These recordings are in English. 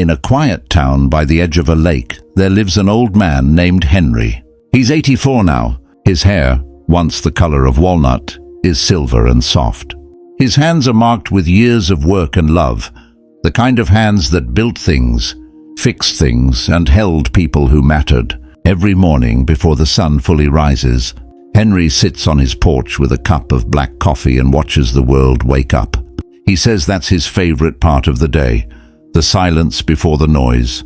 In a quiet town by the edge of a lake, there lives an old man named Henry. He's 84 now. His hair, once the color of walnut, is silver and soft. His hands are marked with years of work and love, the kind of hands that built things, fixed things, and held people who mattered. Every morning before the sun fully rises, Henry sits on his porch with a cup of black coffee and watches the world wake up. He says that's his favorite part of the day, the silence before the noise,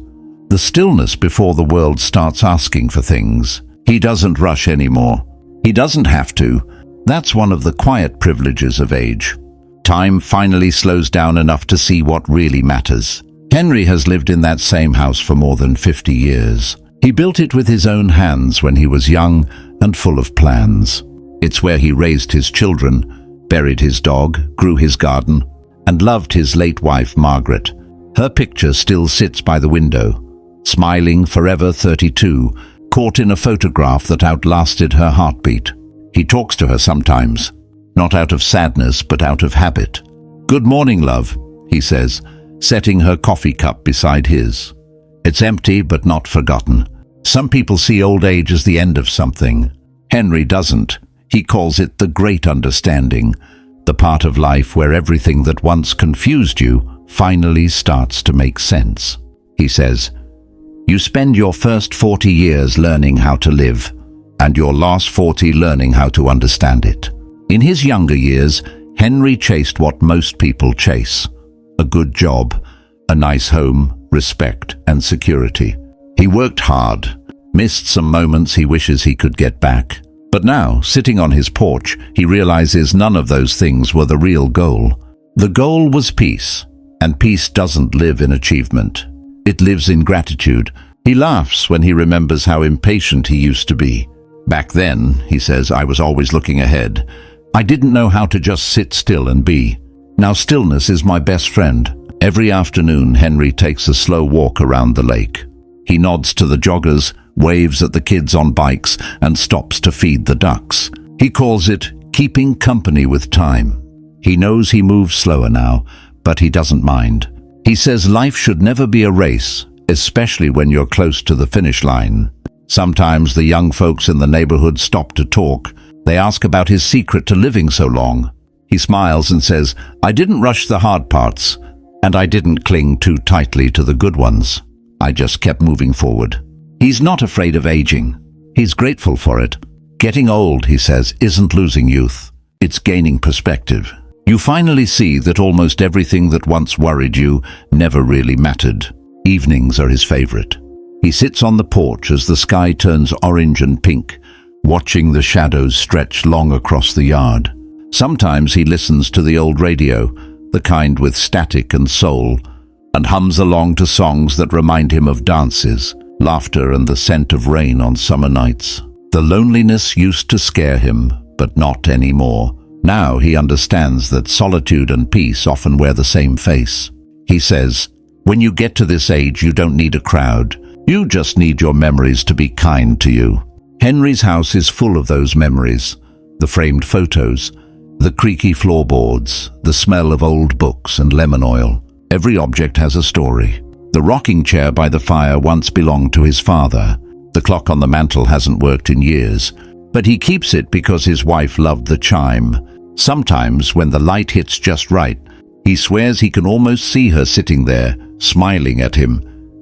the stillness before the world starts asking for things. He doesn't rush anymore. He doesn't have to. That's one of the quiet privileges of age. Time finally slows down enough to see what really matters. Henry has lived in that same house for more than 50 years. He built it with his own hands when he was young and full of plans. It's where he raised his children, buried his dog, grew his garden, and loved his late wife, Margaret. Her picture still sits by the window, smiling, forever 32, caught in a photograph that outlasted her heartbeat. He talks to her sometimes, not out of sadness but out of habit. "Good morning, love," he says, setting her coffee cup beside his. It's empty but not forgotten. Some people see old age as the end of something. Henry doesn't. He calls it the great understanding, the part of life where everything that once confused you finally starts to make sense. He says, "You spend your first 40 years learning how to live, and your last 40 learning how to understand it." In his younger years, Henry chased what most people chase: a good job, a nice home, respect and security. He worked hard, missed some moments he wishes he could get back. But now, sitting on his porch, he realizes none of those things were the real goal. The goal was peace, and peace doesn't live in achievement. It lives in gratitude. He laughs when he remembers how impatient he used to be. "Back then," he says, "I was always looking ahead. I didn't know how to just sit still and be. Now stillness is my best friend." Every afternoon, Henry takes a slow walk around the lake. He nods to the joggers, waves at the kids on bikes, and stops to feed the ducks. He calls it keeping company with time. He knows he moves slower now, but he doesn't mind. He says life should never be a race, especially when you're close to the finish line. Sometimes the young folks in the neighborhood stop to talk. They ask about his secret to living so long. He smiles and says, "I didn't rush the hard parts, and I didn't cling too tightly to the good ones. I just kept moving forward." He's not afraid of aging. He's grateful for it. Getting old, he says, isn't losing youth. It's gaining perspective. You finally see that almost everything that once worried you never really mattered. Evenings are his favorite. He sits on the porch as the sky turns orange and pink, watching the shadows stretch long across the yard. Sometimes he listens to the old radio, the kind with static and soul, and hums along to songs that remind him of dances, laughter, and the scent of rain on summer nights. The loneliness used to scare him, but not anymore. Now he understands that solitude and peace often wear the same face. He says, "When you get to this age, you don't need a crowd. You just need your memories to be kind to you." Henry's house is full of those memories. The framed photos, the creaky floorboards, the smell of old books and lemon oil. Every object has a story. The rocking chair by the fire once belonged to his father. The clock on the mantel hasn't worked in years, but he keeps it because his wife loved the chime. Sometimes, when the light hits just right, he swears he can almost see her sitting there, smiling at him,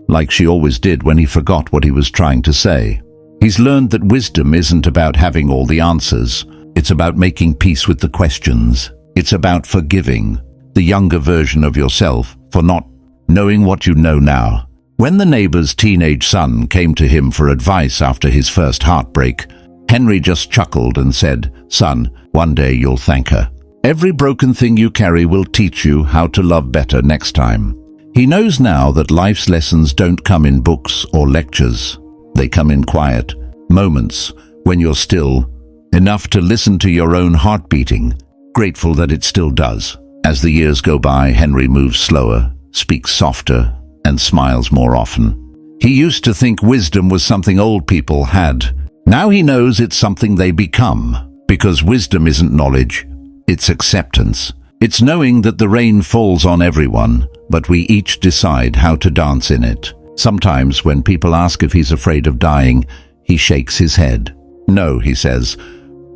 like she always did when he forgot what he was trying to say. He's learned that wisdom isn't about having all the answers. It's about making peace with the questions. It's about forgiving the younger version of yourself for not knowing what you know now. When the neighbor's teenage son came to him for advice after his first heartbreak, Henry just chuckled and said, "Son, one day you'll thank her. Every broken thing you carry will teach you how to love better next time." He knows now that life's lessons don't come in books or lectures. They come in quiet moments when you're still enough to listen to your own heart beating, grateful that it still does. As the years go by, Henry moves slower, speaks softer, and smiles more often. He used to think wisdom was something old people had. Now he knows it's something they become, because wisdom isn't knowledge, it's acceptance. It's knowing that the rain falls on everyone, but we each decide how to dance in it. Sometimes when people ask if he's afraid of dying, he shakes his head. No, he says,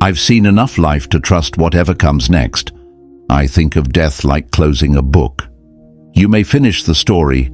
I've seen enough life to trust whatever comes next. I think of death like closing a book. You may finish the story,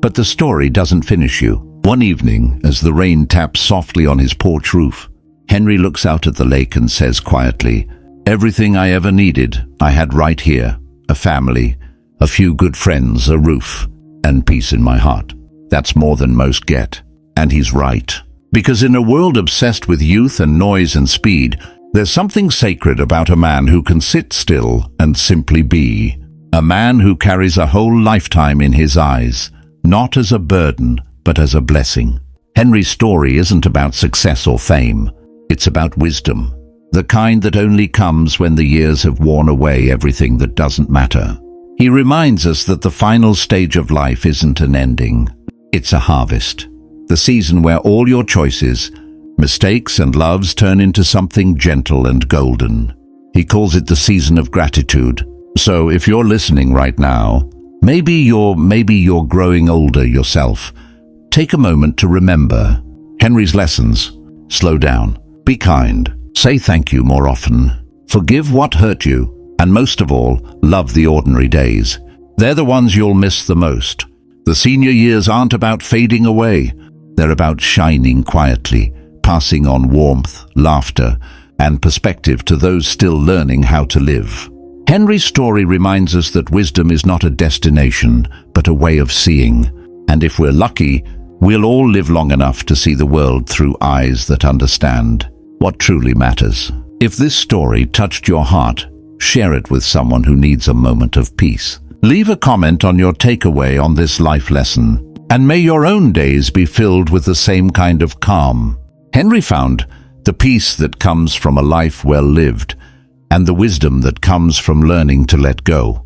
but the story doesn't finish you. One evening, as the rain taps softly on his porch roof, Henry looks out at the lake and says quietly, everything I ever needed, I had right here. A family, a few good friends, a roof, and peace in my heart. That's more than most get. And he's right. Because in a world obsessed with youth and noise and speed, there's something sacred about a man who can sit still and simply be. A man who carries a whole lifetime in his eyes, not as a burden, but as a blessing. Henry's story isn't about success or fame. It's about wisdom, the kind that only comes when the years have worn away everything that doesn't matter. He reminds us that the final stage of life isn't an ending. It's a harvest. The season where all your choices, mistakes and loves turn into something gentle and golden. He calls it the season of gratitude. So if you're listening right now, maybe you're growing older yourself, take a moment to remember Henry's lessons. Slow down. Be kind. Say thank you more often. Forgive what hurt you. And most of all, love the ordinary days. They're the ones you'll miss the most. The senior years aren't about fading away. They're about shining quietly, passing on warmth, laughter, and perspective to those still learning how to live. Henry's story reminds us that wisdom is not a destination, but a way of seeing. And if we're lucky, we'll all live long enough to see the world through eyes that understand what truly matters. If this story touched your heart, share it with someone who needs a moment of peace. Leave a comment on your takeaway on this life lesson, and may your own days be filled with the same kind of calm. Henry found the peace that comes from a life well lived, and the wisdom that comes from learning to let go.